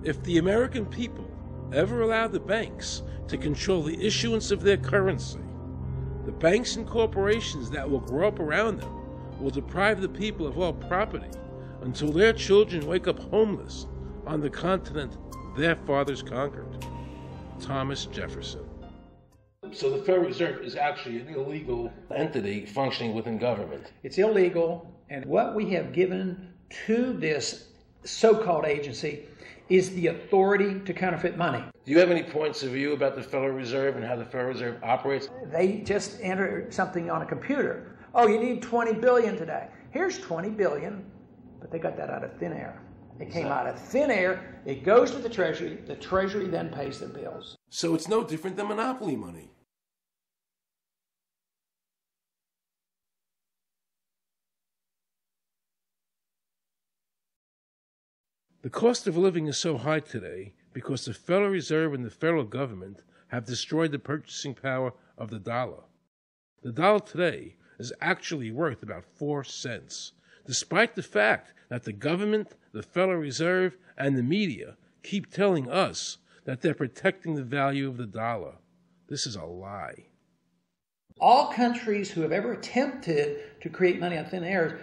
If the American people ever allow the banks to control the issuance of their currency, the banks and corporations that will grow up around them will deprive the people of all property until their children wake up homeless on the continent their fathers conquered. Thomas Jefferson. So the Federal Reserve is actually an illegal entity functioning within government. It's illegal, and what we have given to this so-called agency is the authority to counterfeit money. Do you have any points of view about the Federal Reserve and how the Federal Reserve operates? They just enter something on a computer. Oh, you need 20 billion today. Here's 20 billion, but they got that out of thin air. It came out of thin air, it goes to the Treasury then pays their bills. So it's no different than monopoly money. The cost of living is so high today because the Federal Reserve and the federal government have destroyed the purchasing power of the dollar. The dollar today is actually worth about 4 cents, despite the fact that the government, the Federal Reserve, and the media keep telling us that they're protecting the value of the dollar. This is a lie. All countries who have ever attempted to create money on thin air,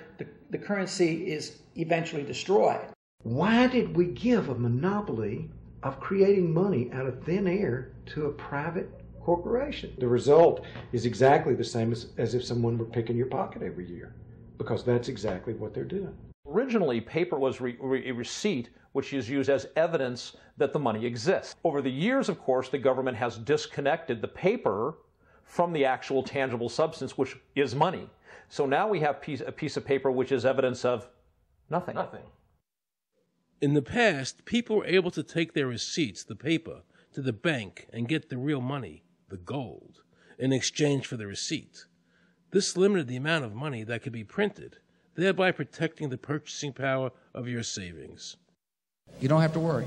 the currency is eventually destroyed. Why did we give a monopoly of creating money out of thin air to a private corporation? The result is exactly the same as if someone were picking your pocket every year, because that's exactly what they're doing. Originally, paper was a receipt which is used as evidence that the money exists. Over the years, of course, the government has disconnected the paper from the actual tangible substance, which is money. So now we have a piece of paper which is evidence of nothing. In the past, people were able to take their receipts, the paper, to the bank and get the real money, the gold, in exchange for the receipt. This limited the amount of money that could be printed, thereby protecting the purchasing power of your savings. You don't have to worry.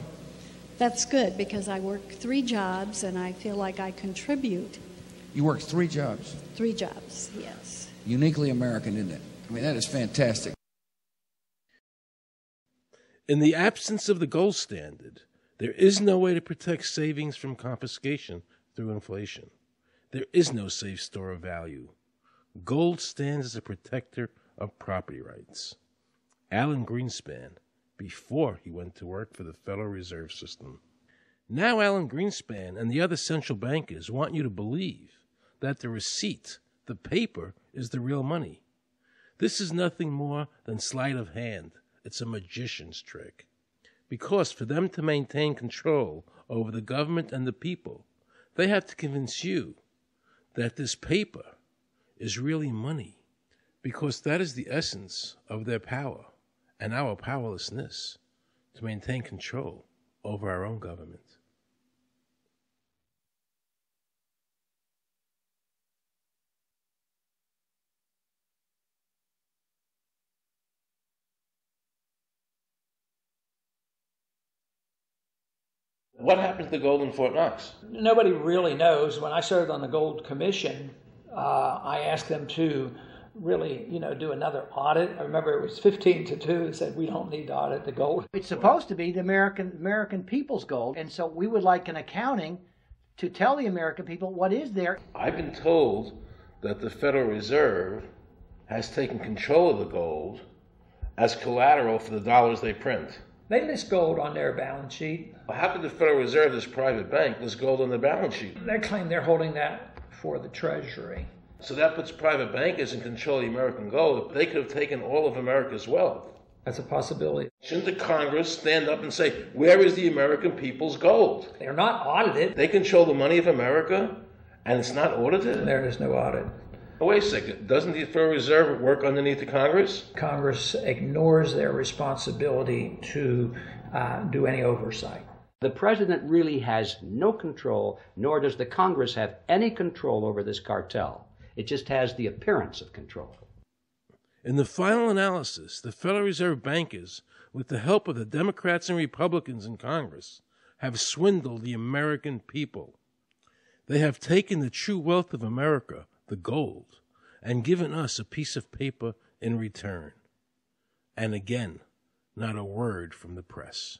That's good, because I work 3 jobs and I feel like I contribute. You work 3 jobs. 3 jobs, yes. Uniquely American, isn't it? I mean, that is fantastic. In the absence of the gold standard, there is no way to protect savings from confiscation through inflation. There is no safe store of value. Gold stands as a protector of property rights. Alan Greenspan, before he went to work for the Federal Reserve System. Now Alan Greenspan and the other central bankers want you to believe that the receipt, the paper, is the real money. This is nothing more than sleight of hand. It's a magician's trick. Because for them to maintain control over the government and the people, they have to convince you that this paper is really money, because that is the essence of their power and our powerlessness to maintain control over our own government. What happened to the gold in Fort Knox? Nobody really knows. When I served on the Gold Commission, I asked them to really, do another audit. I remember it was 15-2. They said, we don't need to audit the gold. It's supposed to be the American people's gold, and so we would like an accounting to tell the American people what is there. I've been told that the Federal Reserve has taken control of the gold as collateral for the dollars they print. They list gold on their balance sheet. How could the Federal Reserve, this private bank, list gold on the balance sheet? They claim they're holding that for the Treasury. So that puts private bankers in control of the American gold. They could have taken all of America's wealth. That's a possibility. Shouldn't the Congress stand up and say, where is the American people's gold? They're not audited. They control the money of America, and it's not audited? There is no audit. Oh, wait a second. Doesn't the Federal Reserve work underneath the Congress? Congress ignores their responsibility to do any oversight. The president really has no control, nor does the Congress have any control over this cartel. It just has the appearance of control. In the final analysis, the Federal Reserve bankers, with the help of the Democrats and Republicans in Congress, have swindled the American people. They have taken the true wealth of America, the gold, and given us a piece of paper in return. And again, not a word from the press.